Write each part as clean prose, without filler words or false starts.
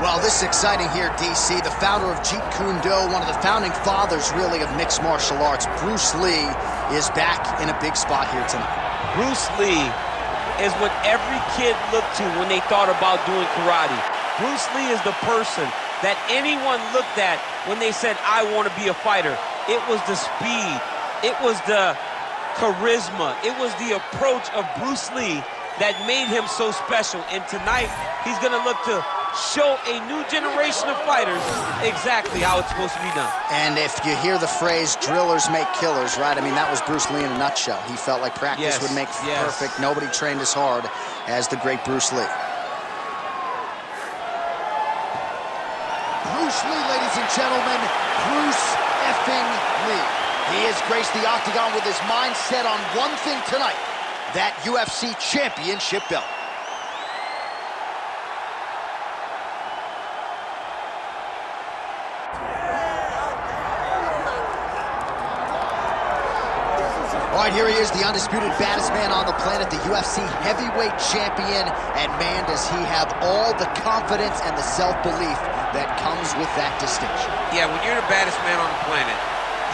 Well, this is exciting here, DC. The founder of Jeet Kune Do, one of the founding fathers, really, of mixed martial arts, Bruce Lee, is back in a big spot here tonight. Bruce Lee is what every kid looked to when they thought about doing karate. Bruce Lee is the person that anyone looked at when they said, I want to be a fighter. It was the speed. It was the charisma. It was the approach of Bruce Lee that made him so special. And tonight, he's going to look to show a new generation of fighters exactly how it's supposed to be done. And if you hear the phrase, drillers make killers, right? I mean, that was Bruce Lee in a nutshell. He felt like practice would make perfect. Nobody trained as hard as the great Bruce Lee. Bruce Lee, ladies and gentlemen, Bruce effing Lee. He has graced the octagon with his mind set on one thing tonight, that UFC championship belt. All right, here he is, the undisputed baddest man on the planet, the UFC heavyweight champion. And man, does he have all the confidence and the self-belief that comes with that distinction. Yeah, when you're the baddest man on the planet,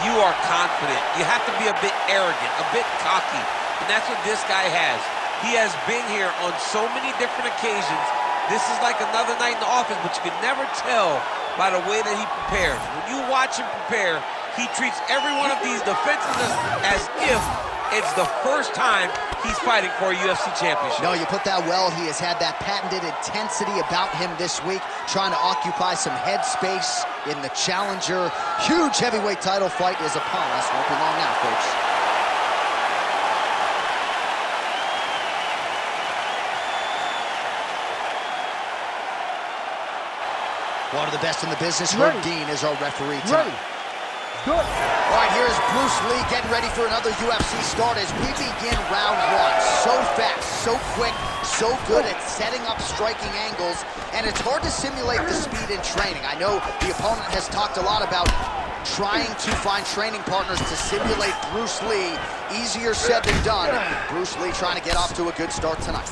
you are confident. You have to be a bit arrogant, a bit cocky. And that's what this guy has. He has been here on so many different occasions. This is like another night in the office, but you can never tell by the way that he prepares. When you watch him prepare, he treats every one of these defenses as if it's the first time he's fighting for a UFC championship. No, you put that well. He has had that patented intensity about him this week, trying to occupy some head space in the challenger. Huge heavyweight title fight is upon us. Won't be long now, folks. One of the best in the business, Herb Dean, is our referee tonight. Good. All right, here's Bruce Lee getting ready for another UFC start as we begin round one. So fast, so quick, so good at setting up striking angles, and it's hard to simulate the speed in training. I know the opponent has talked a lot about trying to find training partners to simulate Bruce Lee. Easier said than done. Bruce Lee trying to get off to a good start tonight.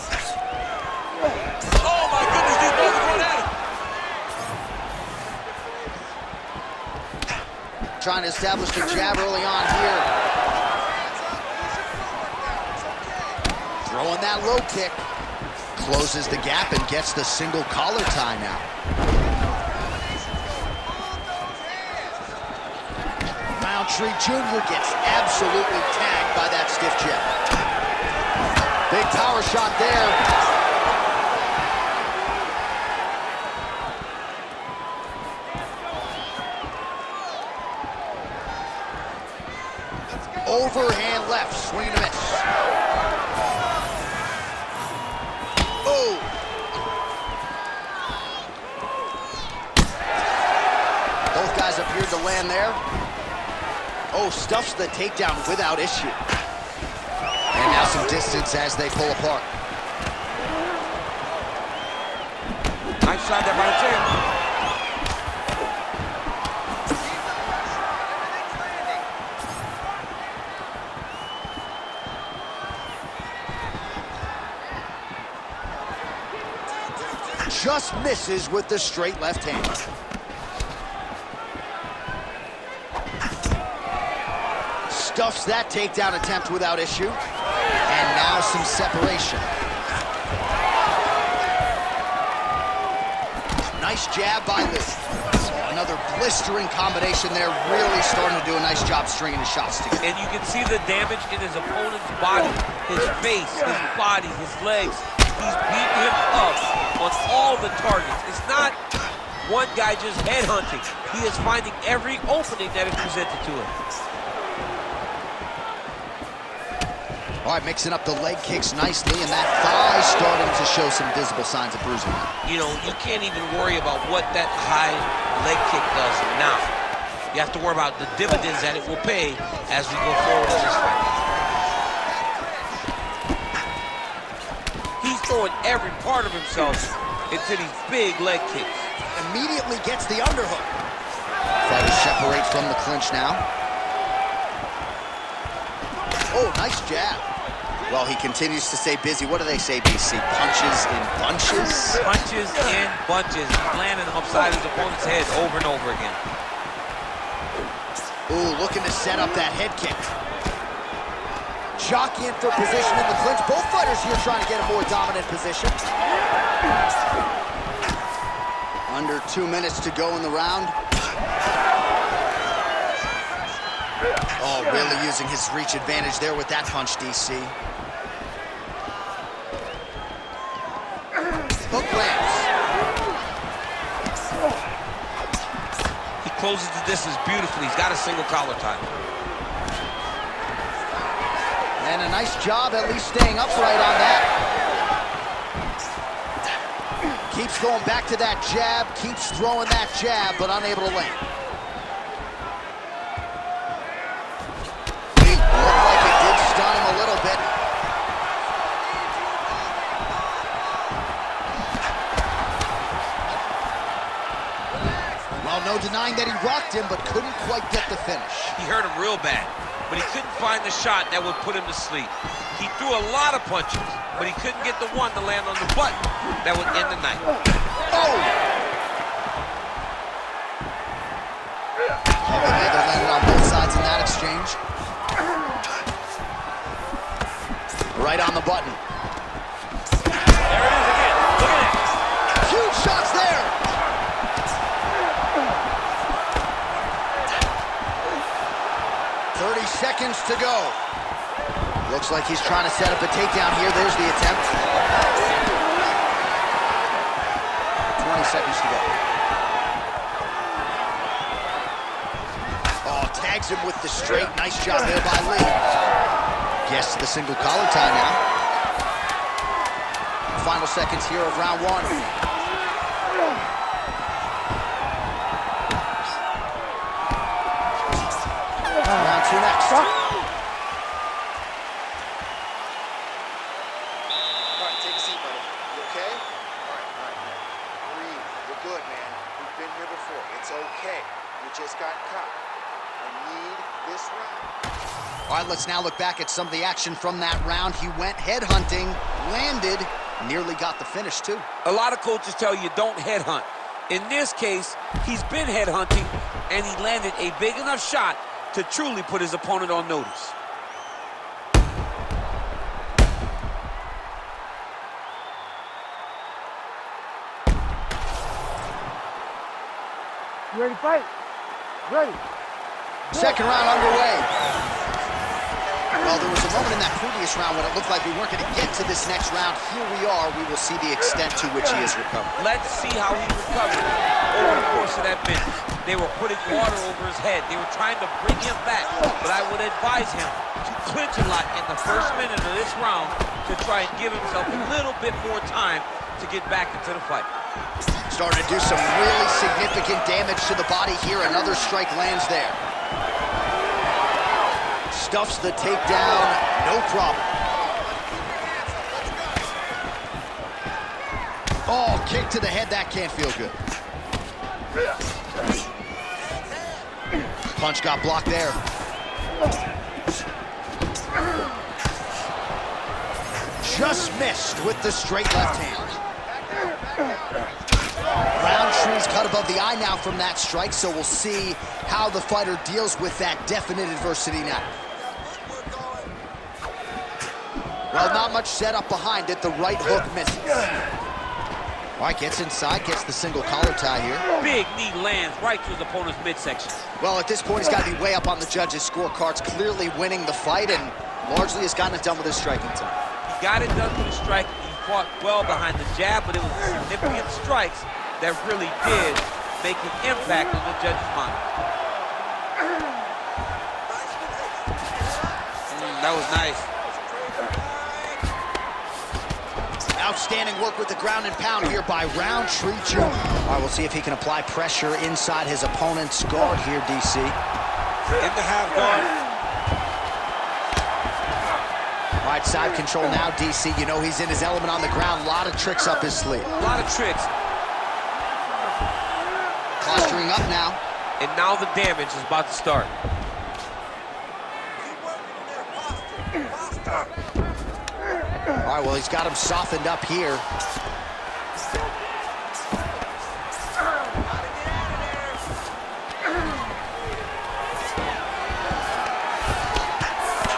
Oh my goodness, these boys are going at it. Trying to establish the jab early on here. Throwing that low kick. Closes the gap and gets the single collar tie now. Rountree Jr. gets absolutely tagged by that stiff jab. Big power shot there. Overhand left, swing and a miss. Oh! Both guys appeared to land there. Oh, stuffs the takedown without issue. And now some distance as they pull apart. Nice shot there by the champ. Just misses with the straight left hand. Stuffs that takedown attempt without issue. And now some separation. Nice jab by Lee. Another blistering combination there, really starting to do a nice job stringing his shots together. And you can see the damage in his opponent's body, his face, his body, his legs. He's beating him up on all the targets. It's not one guy just headhunting. He is finding every opening that is presented to him. All right, mixing up the leg kicks nicely, and that thigh starting to show some visible signs of bruising. You know, you can't even worry about what that high leg kick does now. You have to worry about the dividends that it will pay as we go forward in this fight. He's throwing every part of himself into these big leg kicks. Immediately gets the underhook. Fighters separate from the clinch now. Oh, nice jab. Well, he continues to stay busy. What do they say, BC? Punches in bunches? Punches in bunches. He's landing them upside his opponent's head over and over again. Ooh, looking to set up that head kick. Jockeying for position in the clinch. Both fighters here trying to get a more dominant position. Under 2 minutes to go in the round. Oh, really using his reach advantage there with that punch, DC. Hook lands. He closes the distance beautifully. He's got a single collar tie. And a nice job at least staying upright on that. Keeps going back to that jab, keeps throwing that jab, but unable to land. It looked like it did stun him a little bit. Well, no denying that he rocked him, but couldn't quite get the finish. He hurt him real bad, but he couldn't find the shot that would put him to sleep. He threw a lot of punches, but he couldn't get the one to land on the button that would end the night. Oh! They landed on both sides in that exchange. Right on the button. There it is again. Look at it. Huge shots there. Seconds to go. Looks like he's trying to set up a takedown here. There's the attempt. 20 seconds to go. Oh, tags him with the straight. Nice job there by Lee. Gets to the single collar tie now. Final seconds here of round one. Round two next. All right, take a seat, buddy. You okay? All right. Breathe. You're good, man. We've been here before. It's okay. You just got caught. I need this round. All right, let's now look back at some of the action from that round. He went headhunting, landed, nearly got the finish, too. A lot of coaches tell you don't headhunt. In this case, he's been headhunting, and he landed a big enough shot to truly put his opponent on notice. You ready to fight? Ready. Second round underway. Well, there was a moment in that previous round when it looked like we weren't going to get to this next round. Here we are. We will see the extent to which he has recovered. Let's see how he recovered over the course of that minute. They were putting water over his head. They were trying to bring him back. But I would advise him to clinch a lot in the first minute of this round to try and give himself a little bit more time to get back into the fight. Starting to do some really significant damage to the body here. Another strike lands there. Stuffs the takedown, no problem. Oh, kick to the head, that can't feel good. Punch got blocked there. Just missed with the straight left hand. Rountree's cut above the eye now from that strike, so we'll see how the fighter deals with that definite adversity now. Well, not much setup behind it. The right hook misses. All right, gets inside, gets the single collar tie here. Big knee lands right to his opponent's midsection. Well, at this point, he's got to be way up on the judges' scorecards, clearly winning the fight, and largely has gotten it done with his striking time. He got it done with his strike. He fought well behind the jab, but it was significant strikes that really did make an impact on the judge's mind. That was nice. Outstanding work with the ground and pound here by Rountree Jr. All right, we'll see if he can apply pressure inside his opponent's guard here, DC. In the half guard. All right, side control now, DC. You know he's in his element on the ground. A lot of tricks up his sleeve. A lot of tricks. Posturing up now. And now the damage is about to start. All right, well, he's got him softened up here.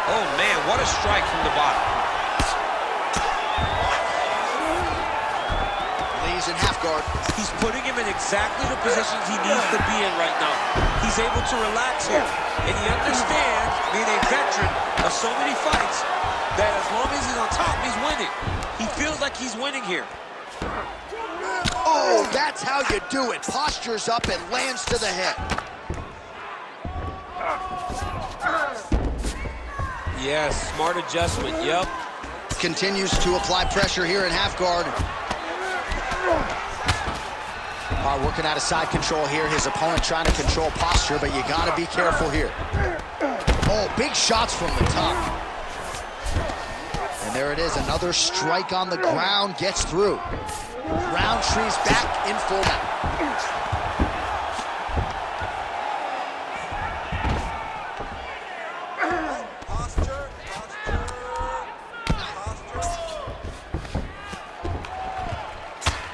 Oh, man, what a strike from the bottom. Lee's in half guard. He's putting him in exactly the positions he needs to be in right now. He's able to relax here. And he understands, being a veteran of so many fights, that as long as he's on top, he's winning. He feels like he's winning here. Oh, that's how you do it. Postures up and lands to the head. Yes, smart adjustment, yep. Continues to apply pressure here in half guard. All right, working out of side control here. His opponent trying to control posture, but you gotta be careful here. Oh, big shots from the top. And there it is, another strike on the ground, gets through. Rountree's back in full mount.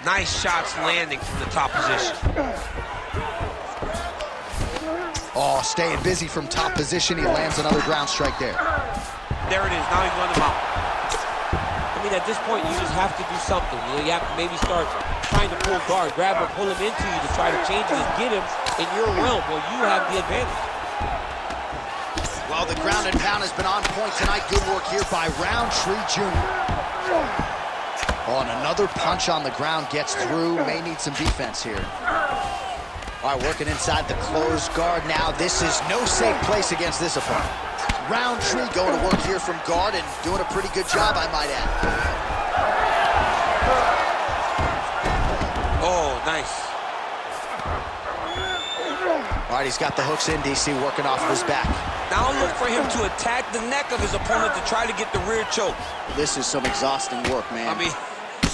Nice shots landing from the top position. Oh, staying busy from top position. He lands another ground strike there. There it is. Now he's run him out. I mean, at this point, you just have to do something. You know, you have to maybe start trying to pull guard, grab him, pull him into you to try to change it and get him in your realm where you have the advantage. Well, the ground and pound has been on point tonight. Good work here by Rountree Jr. Oh, and another punch on the ground gets through. May need some defense here. All right, working inside the closed guard now. This is no safe place against this opponent. Rountree going to work here from guard and doing a pretty good job, I might add. Oh, nice. All right, he's got the hooks in, DC, working off of his back. Now look for him to attack the neck of his opponent to try to get the rear choke. This is some exhausting work, man. I mean,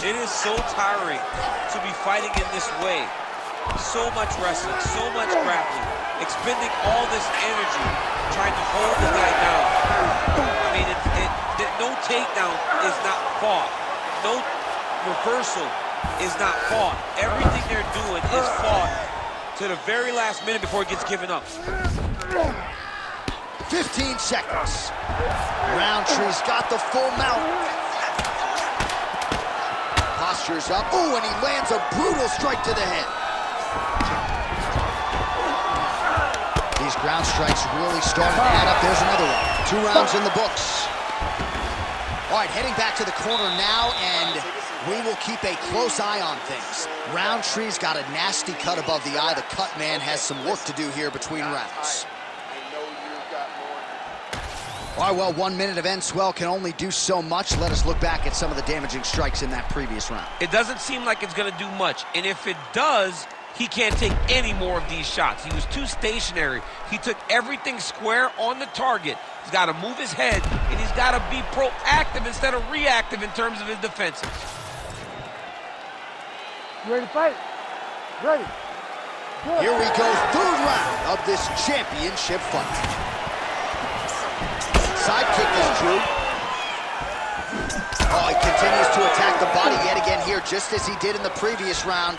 it is so tiring to be fighting in this way. So much wrestling, so much grappling, expending all this energy trying to hold the guy down. I mean, no takedown is not fought. No reversal is not fought. Everything they're doing is fought to the very last minute before it gets given up. 15 seconds. Rountree's got the full mount. Posture's up. Oh, and he lands a brutal strike to the head. These ground strikes really starting to add up. There's another one. 2 rounds in the books. All right, heading back to the corner now, and we will keep a close eye on things. Rountree's got a nasty cut above the eye. The cut man has some work to do here between rounds. All right, well, 1 minute of end swell can only do so much. Let us look back at some of the damaging strikes in that previous round. It doesn't seem like it's going to do much, and if it does, he can't take any more of these shots. He was too stationary. He took everything square on the target. He's got to move his head, and he's got to be proactive instead of reactive in terms of his defenses. You ready to fight? Ready. Good. Here we go, 3rd round of this championship fight. Side kick is true. Oh, he continues to attack the body yet again here, just as he did in the previous round.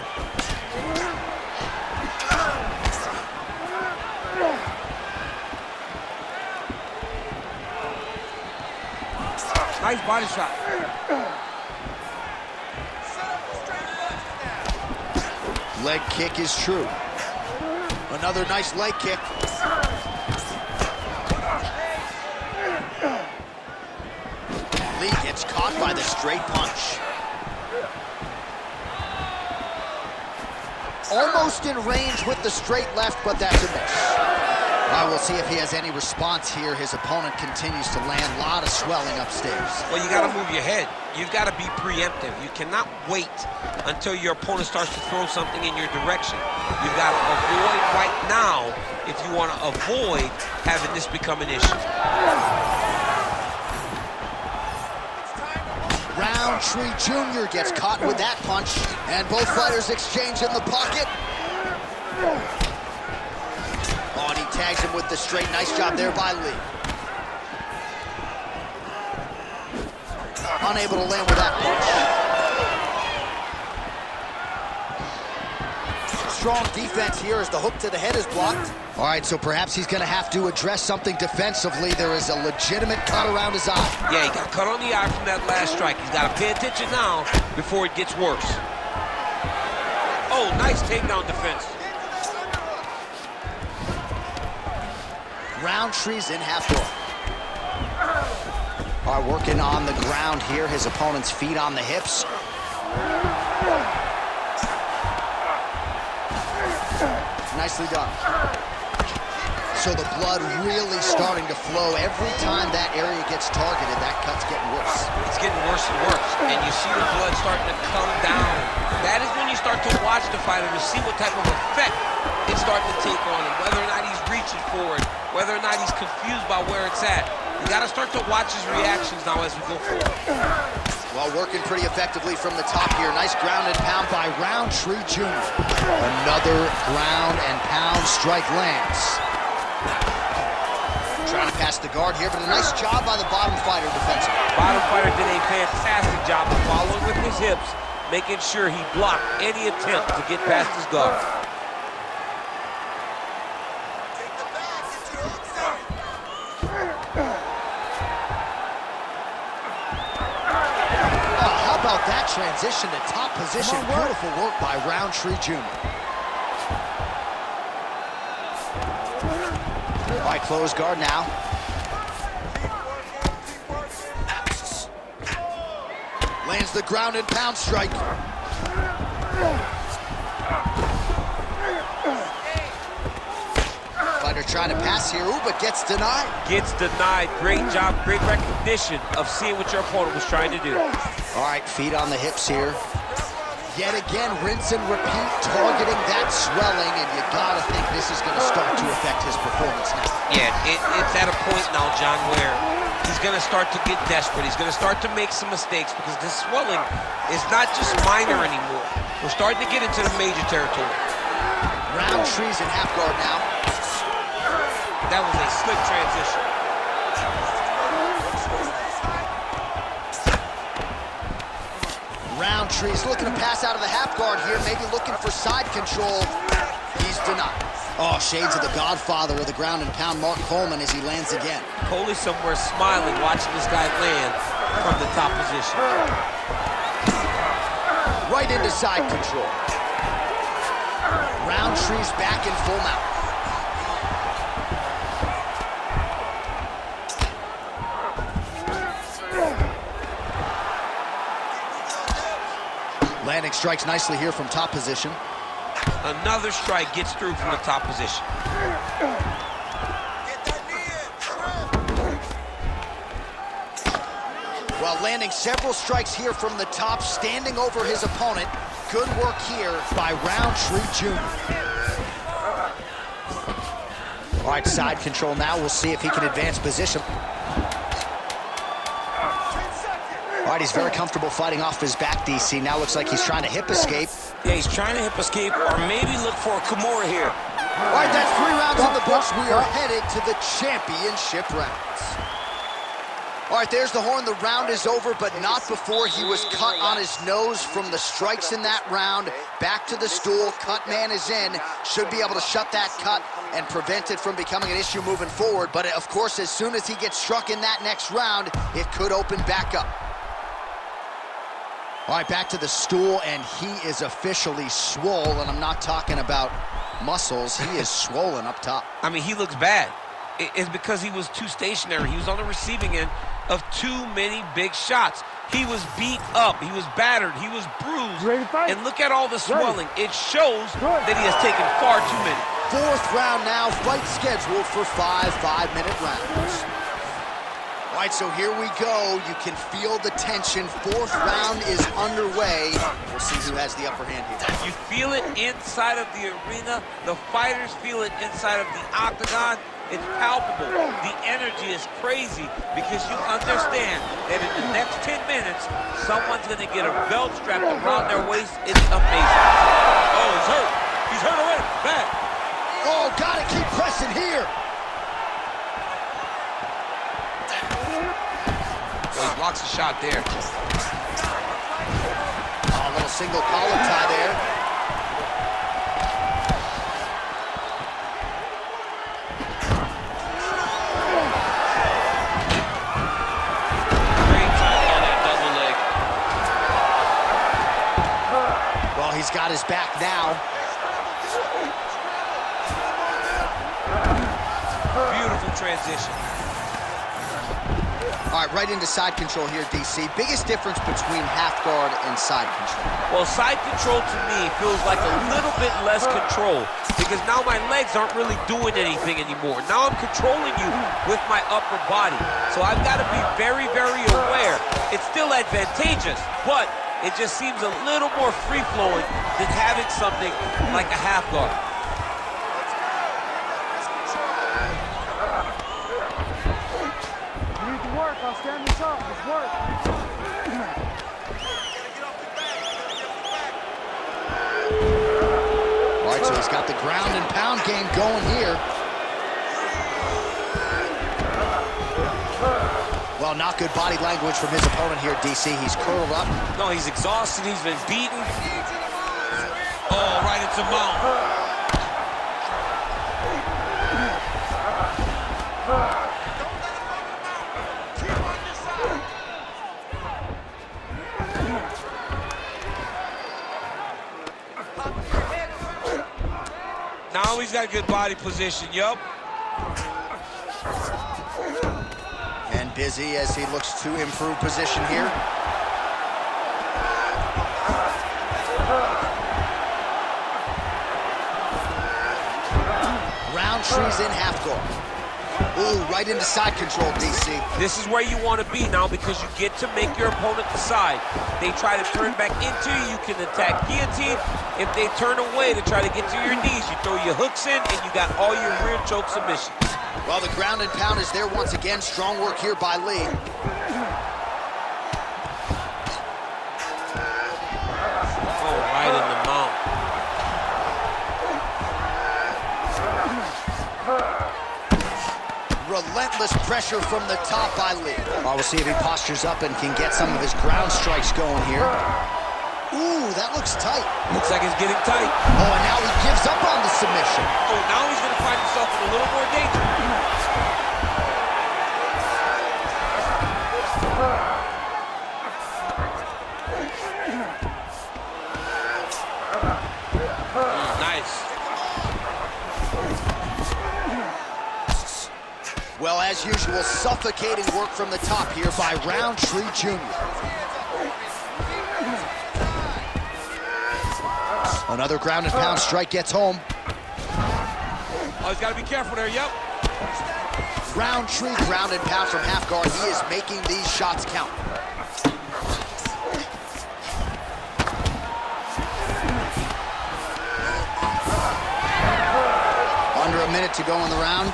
Nice body shot. Leg kick is true. Another nice leg kick. Lee gets caught by the straight punch. Almost in range with the straight left, but that's a miss. We'll see if he has any response here. His opponent continues to land. A lot of swelling upstairs. Well, you got to move your head. You've got to be preemptive. You cannot wait until your opponent starts to throw something in your direction. You've got to avoid right now if you want to avoid having this become an issue. Rountree Jr. gets caught with that punch, and both fighters exchange in the pocket. Oh, and he tags him with the straight. Nice job there by Lee. Unable to land with that punch. Strong defense here as the hook to the head is blocked. All right, so perhaps he's going to have to address something defensively. There is a legitimate cut around his eye. Yeah, he got cut on the eye from that last strike. He's got to pay attention now before it gets worse. Oh, nice takedown defense. Rountree's in half guard. All right, working on the ground here. His opponent's feet on the hips. Nicely done. So the blood really starting to flow. Every time that area gets targeted, that cut's getting worse. It's getting worse and worse, and you see the blood starting to come down. That is when you start to watch the fighter to see what type of effect it's starting to take on him, whether or not he's reaching for it, whether or not he's confused by where it's at. You got to start to watch his reactions now as we go forward. Well, working pretty effectively from the top here. Nice ground and pound by Rountree Jr. Another ground and pound strike lands. Trying to pass the guard here, but a nice job by the bottom fighter defensively. Bottom fighter did a fantastic job of following with his hips, making sure he blocked any attempt to get past his guard. How about that transition to top position? Beautiful work by Rountree Jr. All right, close guard now. Lands the ground and pound strike. Fighter trying to pass here, ooh, but gets denied. Gets denied. Great job, great recognition of seeing what your opponent was trying to do. All right, feet on the hips here. Yet again, rinse and repeat, targeting that swelling, and you gotta think this is gonna start to affect his performance now. Yeah, it's at a point now, John, where he's gonna start to get desperate. He's gonna start to make some mistakes because this swelling is not just minor anymore. We're starting to get into the major territory. Rountree's in half guard now. That was a slick transition. Rountree's looking to pass out of the half guard here, maybe looking for side control. He's denied. Oh, shades of the godfather of the ground and pound, Mark Coleman, as he lands again. Coley somewhere smiling, watching this guy land from the top position. Right into side control. Rountree's back in full mount. Landing strikes nicely here from top position. Another strike gets through from the top position. Well, landing several strikes here from the top, standing over his opponent. Good work here by Rountree Jr. All right, side control now. We'll see if he can advance position. All right, he's very comfortable fighting off his back, DC. Now looks like he's trying to hip escape. Yeah, he's trying to hip escape or maybe look for a Kimura here. All right, that's 3 rounds in the books. We are headed to the championship rounds. All right, there's the horn. The round is over, but not before he was cut on his nose from the strikes in that round. Back to the stool. Cut man is in. Should be able to shut that cut and prevent it from becoming an issue moving forward. But, of course, as soon as he gets struck in that next round, it could open back up. All right, back to the stool, and he is officially swole, and I'm not talking about muscles. He is swollen up top. I mean, he looks bad. It's because he was too stationary. He was on the receiving end of too many big shots. He was beat up. He was battered. He was bruised. And look at all the swelling. It shows that he has taken far too many. 4th round now, fight scheduled for 5 5-minute rounds. All right, so here we go. You can feel the tension. 4th round is underway. We'll see who has the upper hand here. You feel it inside of the arena. The fighters feel it inside of the octagon. It's palpable. The energy is crazy because you understand that in the next 10 minutes, someone's going to get a belt strapped around their waist. It's amazing. Oh, he's hurt. He's hurt already. Bad. Oh, gotta keep pressing here. Well, he blocks the shot there. A little single collar tie there. Great timing on that double leg. Well, he's got his back now. Beautiful transition. All right, right into side control here, DC. Biggest difference between half guard and side control? Well, side control to me feels like a little bit less control because now my legs aren't really doing anything anymore. Now I'm controlling you with my upper body. So I've got to be very, very aware. It's still advantageous, but it just seems a little more free-flowing than having something like a half guard. I'll stand this up. It's work. All right, so he's got the ground and pound game going here. Well, not good body language from his opponent here, DC. He's curled up. No, he's exhausted. He's been beaten. Oh, right into mount. Now he's got good body position, yup. And busy as he looks to improve position here. Rountree's in half guard. Ooh, right into side control, DC. This is where you want to be now because you get to make your opponent decide. They try to turn back into you, you can attack guillotine. If they turn away to try to get to your knees, you throw your hooks in and you got all your rear choke submissions. Well, the ground and pound is there once again. Strong work here by Lee. Oh, right in the mount. Relentless pressure from the top by Lee. Well, we'll see if he postures up and can get some of his ground strikes going here. Ooh, that looks tight. Looks like it's getting tight. Oh, and now he gives up on the submission. Oh, now he's going to find himself in a little more danger. Nice. Well, as usual, suffocating work from the top here by Rountree Jr. Another ground and pound strike gets home. Oh, he's got to be careful there, yep. Rountree ground and pound from half guard. He is making these shots count. Under a minute to go in the round.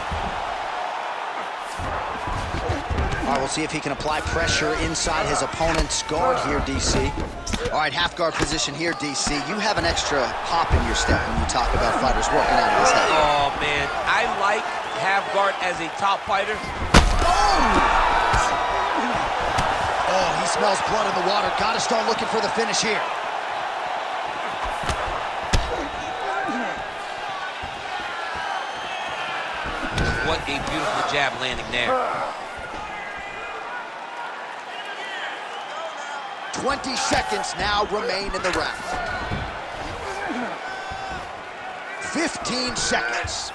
All right, we'll see if he can apply pressure inside his opponent's guard here, DC. All right, half guard position here, DC. You have an extra hop in your step when you talk about fighters working out of his head. Oh, man. I like half guard as a top fighter. Oh, he smells blood in the water. Got to start looking for the finish here. What a beautiful jab landing there. 20 seconds now remain in the round. 15 seconds.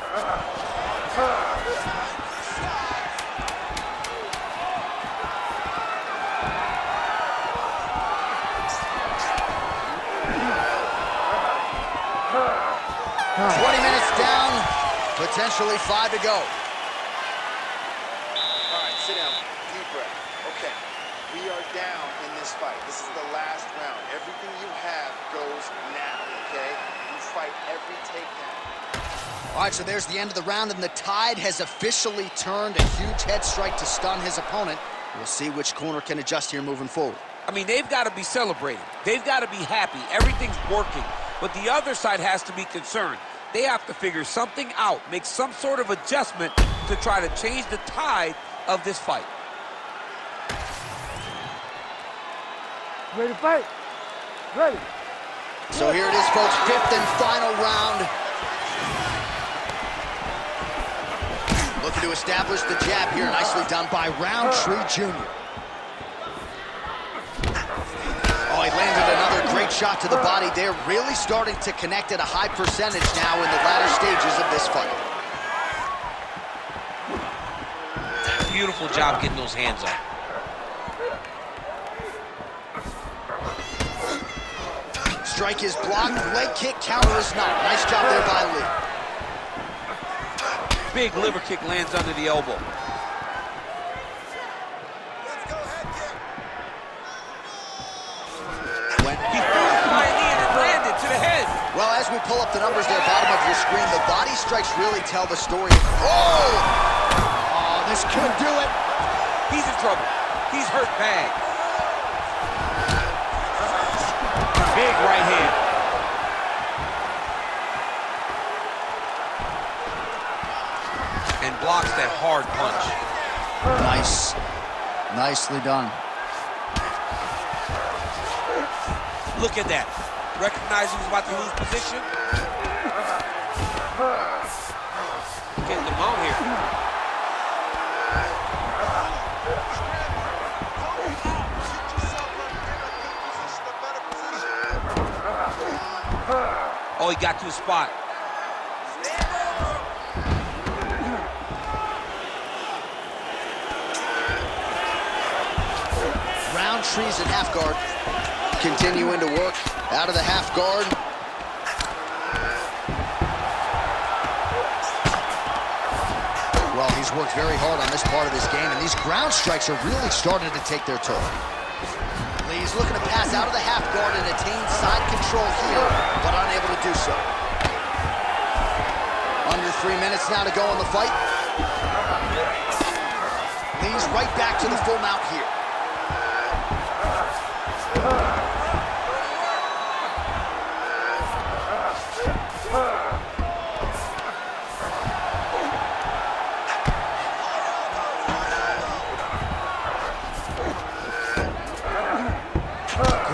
Potentially 5 to go. All right, sit down. Deep breath. Okay. We are down in this fight. This is the last round. Everything you have goes now, okay? You fight every takedown. All right, so there's the end of the round, and the tide has officially turned. A huge head strike to stun his opponent. We'll see which corner can adjust here moving forward. I mean, they've got to be celebrating. They've got to be happy. Everything's working. But the other side has to be concerned. They have to figure something out, make some sort of adjustment to try to change the tide of this fight. Ready to fight. Ready. So here it is, folks, 5th and final round. Looking to establish the jab here. Nicely done by Rountree Jr. Oh, he landed another great shot to the body there. Really starting to connect at a high percentage now in the latter stages of this fight. Beautiful job getting those hands up. Strike is blocked, leg kick, counter is not. Nice job there by Lee. Big liver kick lands under the elbow. He threw his right knee and it landed to the head. Well, as we pull up the numbers there, bottom of your screen, the body strikes really tell the story. Oh! Oh, this could do it. He's in trouble. He's hurt bad. Big right hand. And blocks that hard punch. Nice. Nicely done. Look at that. Recognize he was about to lose position. Getting the mount here. Oh, he got to his spot. Rountree's in half guard. Continuing to work out of the half guard. Well, he's worked very hard on this part of this game, and these ground strikes are really starting to take their toll. Lee's looking to pass out of the half guard and attain side control here, but unable to do so. Under 3 minutes now to go in the fight. Lee's right back to the full mount here.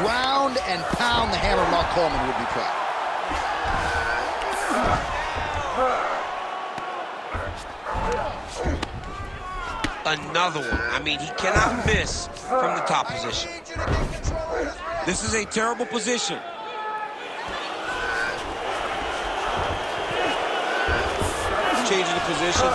Ground and pound, the hammer Mark Coleman would be proud. Another one. I mean, he cannot miss from the top position. This is a terrible position. Changing the position.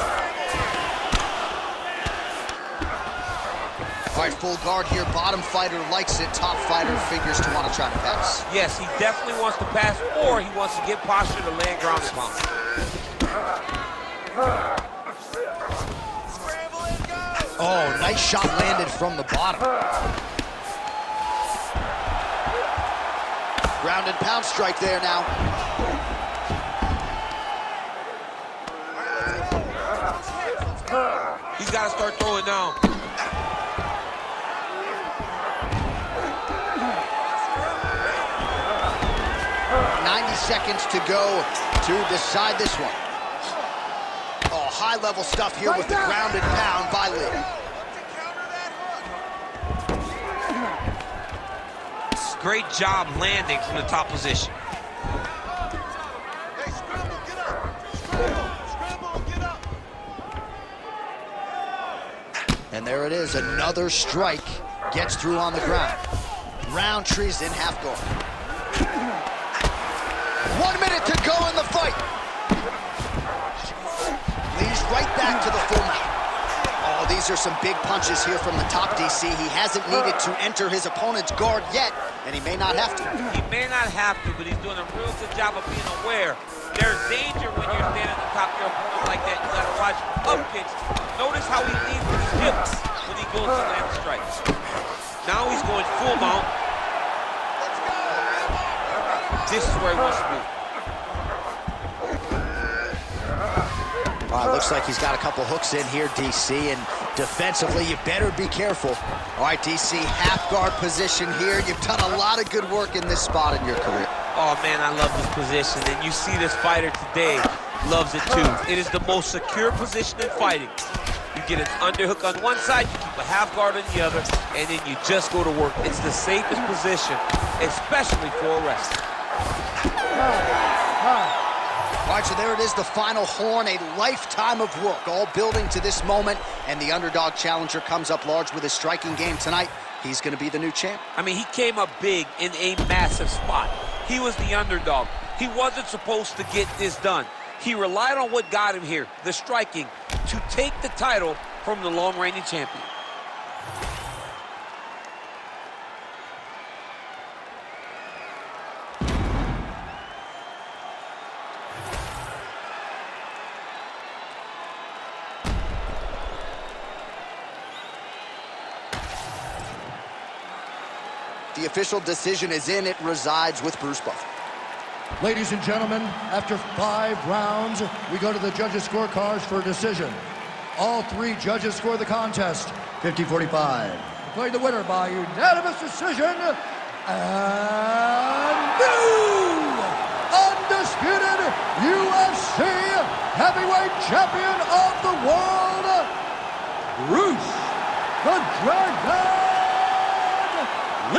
All right, full guard here. Bottom fighter likes it. Top fighter figures to want to try to pass. Yes, he definitely wants to pass, or he wants to get posture to land ground and pound. Oh, nice shot landed from the bottom. Ground and pound strike there now. He's got to start throwing now. Seconds to go to decide this one. Oh, high-level stuff here with the ground and pound by Lee. Great job landing from the top position. Hey, scramble, get up. Scramble, get up. And there it is, another strike gets through on the ground. Rountree's in half guard. 1 minute to go in the fight. Lee's right back to the full mount. Oh, these are some big punches here from the top, DC. He hasn't needed to enter his opponent's guard yet, and he may not have to. He may not have to, but he's doing a real good job of being aware. There's danger when you're standing at the top of your opponent like that. You gotta watch up kicks. Notice how he leaves his hips when he goes to land strikes. Now he's going full mount. This is where he wants to be. All right, looks like he's got a couple hooks in here, DC, and defensively, you better be careful. All right, DC, half guard position here. You've done a lot of good work in this spot in your career. Oh, man, I love this position, and you see this fighter today loves it, too. It is the most secure position in fighting. You get an underhook on one side, you keep a half guard on the other, and then you just go to work. It's the safest position, especially for a wrestler. All right, so there it is, the final horn, a lifetime of work, all building to this moment, and the underdog challenger comes up large with his striking game tonight. He's going to be the new champ. I mean, he came up big in a massive spot. He was the underdog. He wasn't supposed to get this done. He relied on what got him here, the striking, to take the title from the long-reigning champion. The official decision is in. It resides with Bruce Buffer. Ladies and gentlemen, after 5 rounds, we go to the judges' scorecards for a decision. All 3 judges score the contest 50-45. Declared the winner by unanimous decision, and new undisputed UFC heavyweight champion of the world, Bruce the Dragon